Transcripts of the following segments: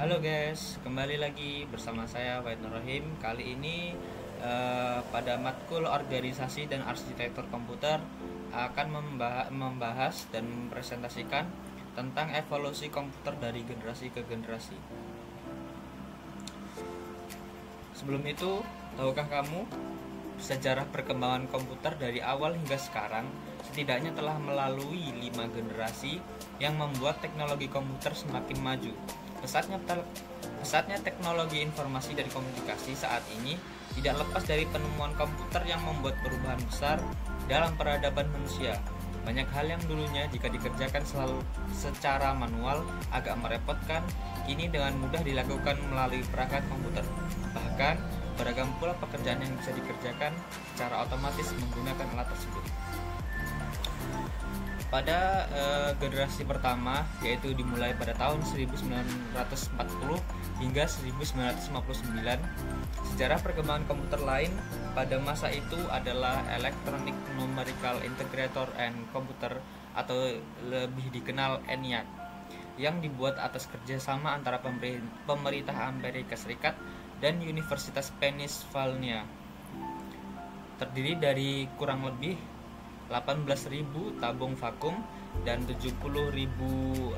Halo guys, kembali lagi bersama saya Wahid Nur Rahim. Kali ini pada matkul organisasi dan arsitektur komputer akan membahas dan mempresentasikan tentang evolusi komputer dari generasi ke generasi. Sebelum itu, tahukah kamu sejarah perkembangan komputer dari awal hingga sekarang setidaknya telah melalui 5 generasi yang membuat teknologi komputer semakin maju. Pesatnya teknologi informasi dan komunikasi saat ini tidak lepas dari penemuan komputer yang membuat perubahan besar dalam peradaban manusia. Banyak hal yang dulunya jika dikerjakan selalu secara manual agak merepotkan, kini dengan mudah dilakukan melalui perangkat komputer. Bahkan, beragam pula pekerjaan yang bisa dikerjakan secara otomatis menggunakan alat tersebut. Pada generasi pertama, yaitu dimulai pada tahun 1940 hingga 1959, sejarah perkembangan komputer lain pada masa itu adalah Electronic Numerical Integrator and Computer atau lebih dikenal ENIAC, yang dibuat atas kerjasama antara pemerintah Amerika Serikat dan Universitas Pennsylvania. Terdiri dari kurang lebih 18.000 tabung vakum dan 70.000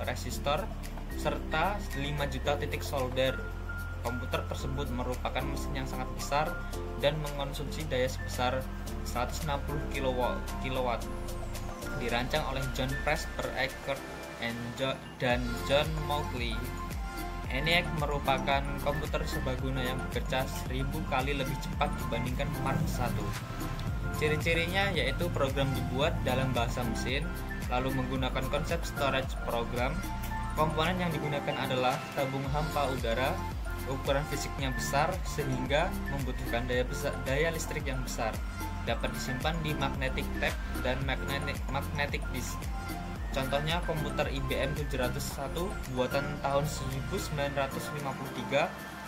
resistor serta 5 juta titik solder. Komputer tersebut merupakan mesin yang sangat besar dan mengonsumsi daya sebesar 160 kW. Dirancang oleh John Presper Eckert dan John Mauchly. ENIAC merupakan komputer serbaguna yang bekerja 1000 kali lebih cepat dibandingkan Mark I. Ciri-cirinya yaitu program dibuat dalam bahasa mesin, lalu menggunakan konsep storage program. Komponen yang digunakan adalah tabung hampa udara, ukuran fisiknya besar sehingga membutuhkan daya listrik yang besar. Dapat disimpan di magnetic tape dan magnetic disk. Contohnya komputer IBM 701 buatan tahun 1953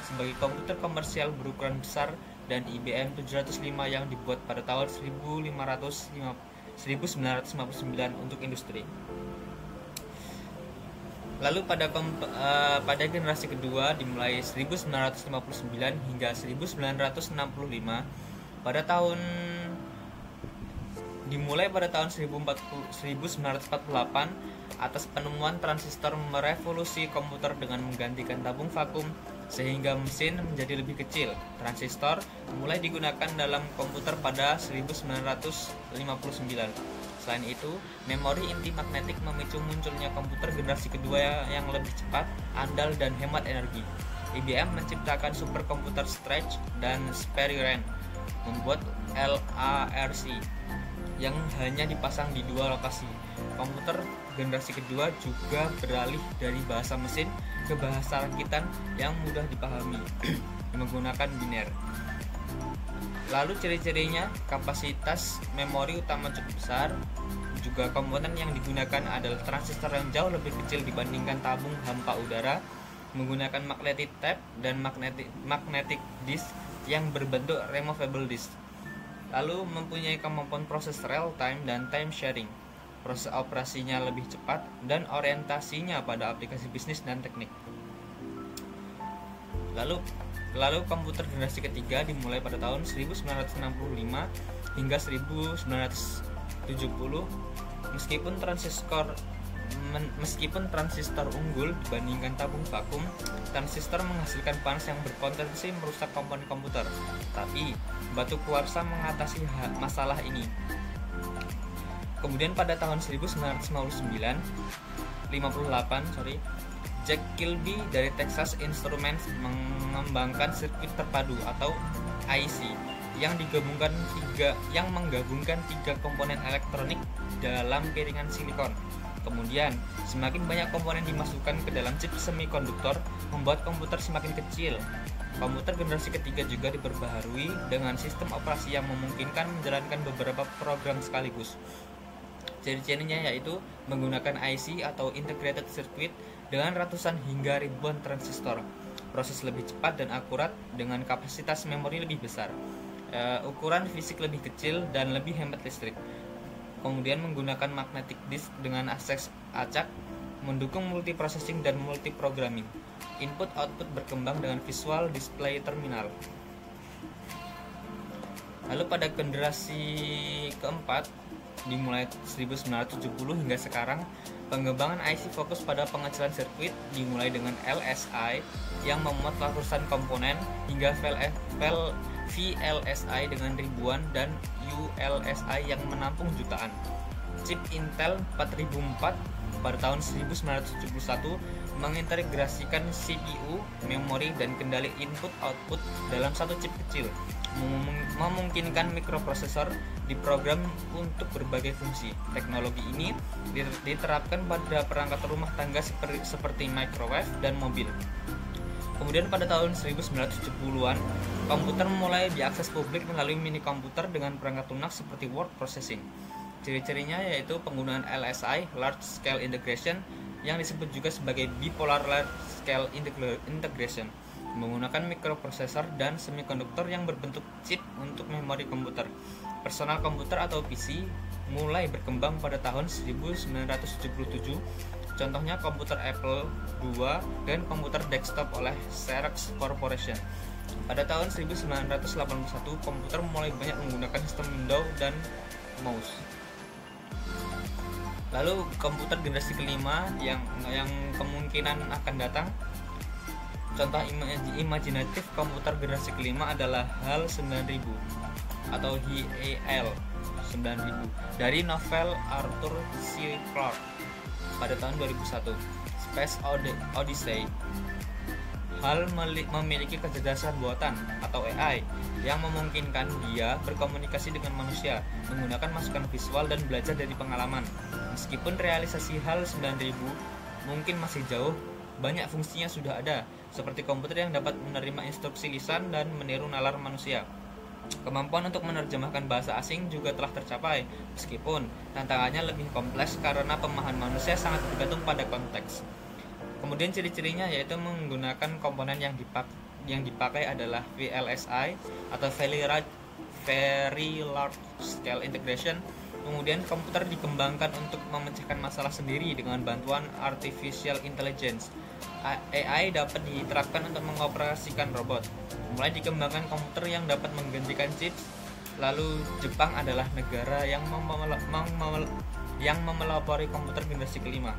sebagai komputer komersial berukuran besar, dan IBM 705 yang dibuat pada tahun 1959 untuk industri. Lalu pada generasi kedua dimulai 1959 hingga 1965. Dimulai pada tahun 1948 atas penemuan transistor merevolusi komputer dengan menggantikan tabung vakum sehingga mesin menjadi lebih kecil. Transistor mulai digunakan dalam komputer pada 1959. Selain itu, memori inti magnetik memicu munculnya komputer generasi kedua yang lebih cepat, andal, dan hemat energi. IBM menciptakan superkomputer Stretch dan Sperry-Rand, membuat LARC yang hanya dipasang di 2 lokasi. Komputer generasi kedua juga beralih dari bahasa mesin ke bahasa rakitan yang mudah dipahami menggunakan biner. Lalu ciri-cirinya, kapasitas memori utama cukup besar. Juga komponen yang digunakan adalah transistor yang jauh lebih kecil dibandingkan tabung hampa udara, menggunakan magnetic tape dan magnetic disk yang berbentuk removable disk. Lalu mempunyai kemampuan proses real time dan time sharing. Proses operasinya lebih cepat dan orientasinya pada aplikasi bisnis dan teknik. Lalu komputer generasi ketiga dimulai pada tahun 1965 hingga 1970. Meskipun transistor unggul dibandingkan tabung vakum, transistor menghasilkan panas yang berpotensi merusak komponen komputer. Tapi batu kuarsa mengatasi masalah ini. Kemudian pada tahun 1958, Jack Kilby dari Texas Instruments mengembangkan sirkuit terpadu atau IC yang menggabungkan 3 komponen elektronik dalam piringan silikon. Kemudian, semakin banyak komponen dimasukkan ke dalam chip semikonduktor, membuat komputer semakin kecil. Komputer generasi ketiga juga diperbaharui dengan sistem operasi yang memungkinkan menjalankan beberapa program sekaligus. Ciri-cirinya yaitu menggunakan IC atau Integrated Circuit dengan ratusan hingga ribuan transistor, proses lebih cepat dan akurat dengan kapasitas memori lebih besar, ukuran fisik lebih kecil dan lebih hemat listrik. Kemudian menggunakan magnetic disk dengan akses acak, mendukung multiprocessing dan multiprogramming. Input-output berkembang dengan Visual Display Terminal. Lalu pada generasi keempat dimulai 1970 hingga sekarang, pengembangan IC fokus pada pengecilan sirkuit dimulai dengan LSI yang memuat ratusan komponen hingga VLSI dengan ribuan dan ULSI yang menampung jutaan. Chip Intel 4004 pada tahun 1971 mengintegrasikan CPU, memori, dan kendali input-output dalam satu chip kecil, memungkinkan mikroprosesor diprogram untuk berbagai fungsi. Teknologi ini diterapkan pada perangkat rumah tangga seperti microwave dan mobil. Kemudian pada tahun 1970-an, komputer mulai diakses publik melalui mini komputer dengan perangkat lunak seperti word processing. Ciri-cirinya yaitu penggunaan LSI, Large Scale Integration, yang disebut juga sebagai Bipolar Large Scale Integration, menggunakan mikroprosesor dan semikonduktor yang berbentuk chip untuk memori komputer. Personal komputer atau PC mulai berkembang pada tahun 1977, contohnya komputer Apple II dan komputer desktop oleh Xerox Corporation. Pada tahun 1981, komputer mulai banyak menggunakan sistem Windows dan mouse. Lalu komputer generasi kelima yang kemungkinan akan datang, contoh imajinatif komputer generasi kelima adalah HAL 9000 atau HAL 9000 dari novel Arthur C. Clarke pada tahun 2001, Space Odyssey. HAL memiliki kecerdasan buatan atau AI yang memungkinkan dia berkomunikasi dengan manusia, menggunakan masukan visual dan belajar dari pengalaman. Meskipun realisasi HAL 9000 mungkin masih jauh, banyak fungsinya sudah ada, seperti komputer yang dapat menerima instruksi lisan dan meniru nalar manusia. Kemampuan untuk menerjemahkan bahasa asing juga telah tercapai, meskipun tantangannya lebih kompleks karena pemahaman manusia sangat bergantung pada konteks. Kemudian ciri-cirinya yaitu menggunakan komponen yang dipakai adalah VLSI atau Very Large Scale Integration. Kemudian komputer dikembangkan untuk memecahkan masalah sendiri dengan bantuan Artificial Intelligence. AI dapat diterapkan untuk mengoperasikan robot. Mulai dikembangkan komputer yang dapat menggantikan chips. Lalu Jepang adalah negara yang memelopori komputer generasi kelima.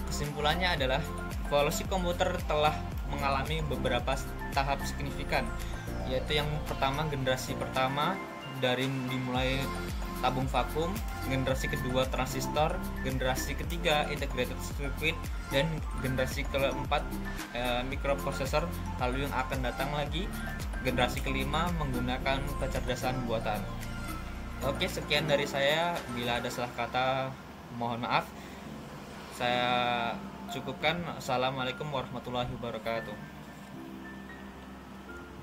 Kesimpulannya adalah evolusi komputer telah mengalami beberapa tahap signifikan, yaitu yang pertama generasi pertama dimulai tabung vakum, generasi kedua transistor, generasi ketiga integrated circuit, dan generasi keempat mikroprosesor. Lalu yang akan datang lagi generasi kelima menggunakan kecerdasan buatan. Oke, sekian dari saya. Bila ada salah kata mohon maaf. Saya cukupkan. Assalamualaikum warahmatullahi wabarakatuh.